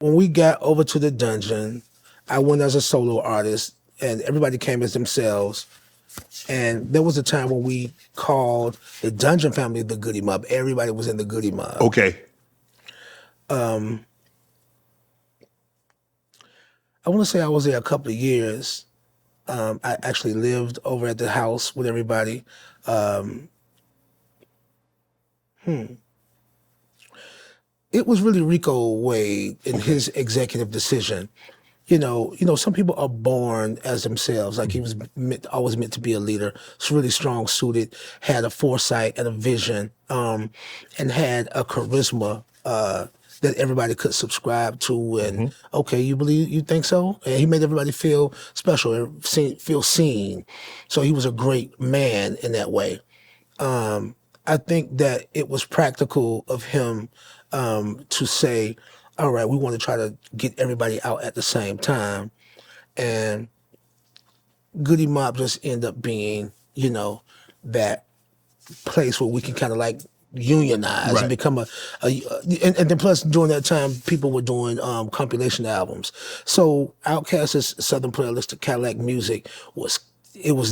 when we got over to the dungeon, I went as a solo artist, and everybody came as themselves. And there was a time when we called the Dungeon family the Goodie Mob. Everybody was in the Goodie Mob. Okay. I want to say I was there a couple of years. I actually lived over at the house with everybody. It was really Rico Wade and his executive decision. Some people are born as themselves. Like he was always meant to be a leader. It's really strong suited, had a foresight and a vision, and had a charisma that everybody could subscribe to. And okay, you think so? And he made everybody feel special and feel seen. So he was a great man in that way. I think that it was practical of him to say, all right, we want to try to get everybody out at the same time. And Goodie Mob just end up being, that place where we can kind of like unionize and become and then plus during that time, people were doing compilation albums. So OutKast's Southern Playalistic Cadillac Music was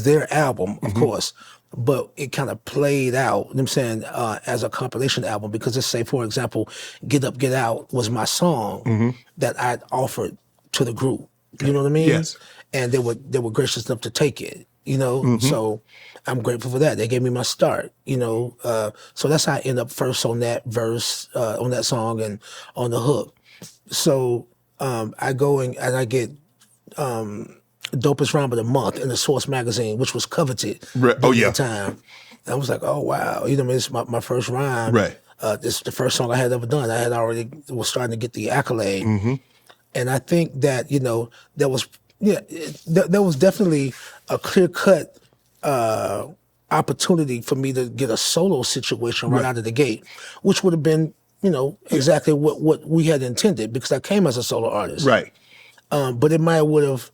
their album, of course, but it kind of played out, you know what I'm saying, as a compilation album, because let's say, for example, Get Up, Get Out was my song that I'd offered to the group. You know what I mean? Yes. And they were gracious enough to take it, So I'm grateful for that. They gave me my start, so that's how I end up first on that verse, on that song and on the hook. So I go and I get Dopest Rhyme of the Month in the Source magazine, which was coveted during the time. And I was like, oh wow, it's my first rhyme. Right. This is the first song I had ever done. I had already was starting to get the accolade. And I think that, there was definitely a clear-cut opportunity for me to get a solo situation right out of the gate, which would have been, exactly what we had intended, because I came as a solo artist. Right. But it might would have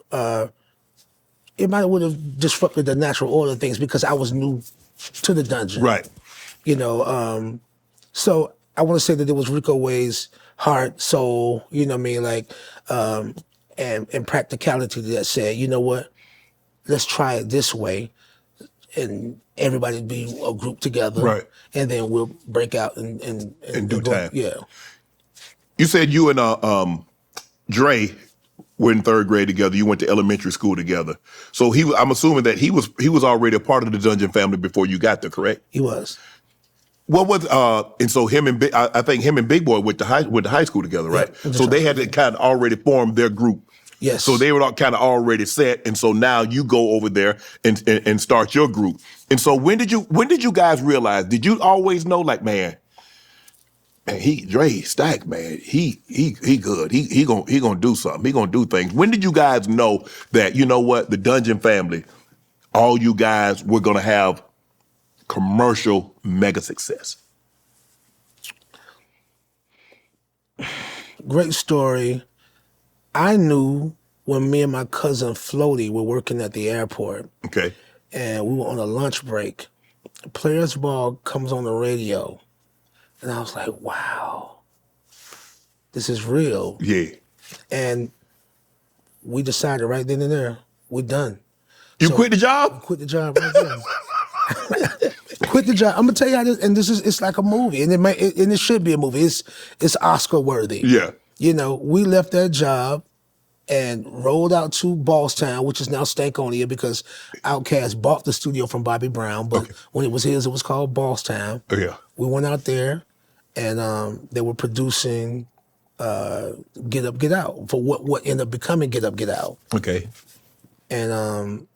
disrupted the natural order of things because I was new to the dungeon. Right. So I want to say that it was Rico Wade's heart, soul, like, and practicality that said, you know what, let's try it this way, and everybody be a group together, right? And then we'll break out and do time. Yeah. You said you and Dre were in third grade together. You went to elementary school together. So I'm assuming that he was already a part of the Dungeon family before you got there, correct? He was. What was and so I think him and Big Boy went to high school together, right? Yeah, so they had to kind of already form their group. Yes. So they were kind of already set, and so now you go over there and start your group. And so when did you guys realize? Did you always know, like, man, Dre Stack, man, he good. He gonna do something. He gonna do things. When did you guys know that, you know what, the Dungeon family, all you guys were gonna have commercial mega success? Great story. I knew when me and my cousin Floaty were working at the airport. Okay. And we were on a lunch break. Players Ball comes on the radio. And I was like, wow, this is real. Yeah. And we decided right then and there, we're done. You quit the job? Quit the job right there. Quit the job. I'm gonna tell you how this, and it's like a movie, and it should be a movie. It's Oscar worthy. Yeah. We left that job and rolled out to Ballstown, which is now Stankonia because OutKast bought the studio from Bobby Brown, but when it was his, it was called Ballstown. Oh, yeah. We went out there, and they were producing Get Up, Get Out for what ended up becoming Get Up, Get Out. Okay. And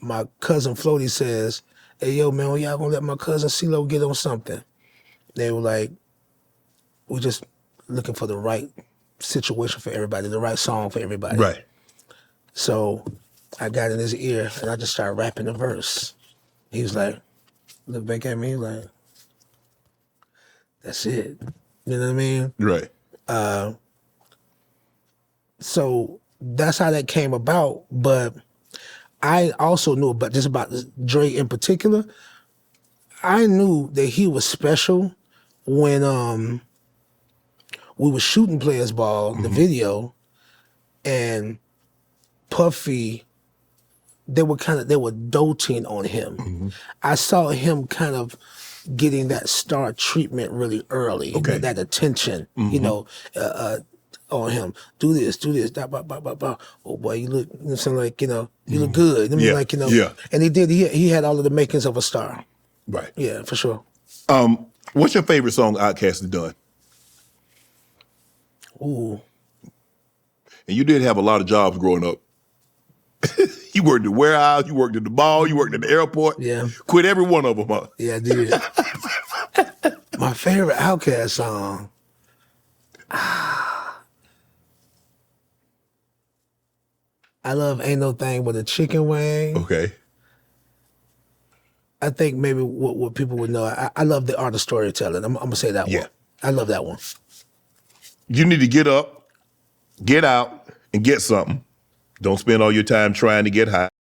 my cousin Floaty says, hey, yo, man, when y'all gonna let my cousin CeeLo get on something? They were like, we're just looking for the right situation for everybody, the right song for everybody. Right. So I got in his ear and I just started rapping the verse. He was like, look back at me like, that's it. You know what I mean? Right. So that's how that came about. But I also knew about Dre in particular. I knew that he was special when we were shooting Players Ball, the video, and Puffy, they were doting on him. I saw him kind of getting that star treatment really early, Okay. that attention, on him. Do this, da, ba, ba, ba, ba. Oh boy, you look, like, you look good. I mean, Yeah, like, yeah. and he had all of the makings of a star. Right. Yeah, for sure. What's your favorite song OutKast has done? Ooh. And you did have a lot of jobs growing up. You worked at the warehouse, you worked at the mall, you worked at the airport. Yeah. Quit every one of them, huh? Yeah, I did. My favorite OutKast song. I love Ain't No Thing But a Chicken Wing. Okay. I think maybe what people would know, I love the art of storytelling. I'm going to say that Yeah. one. I love that one. You need to get up, get out, and get something. Don't spend all your time trying to get high.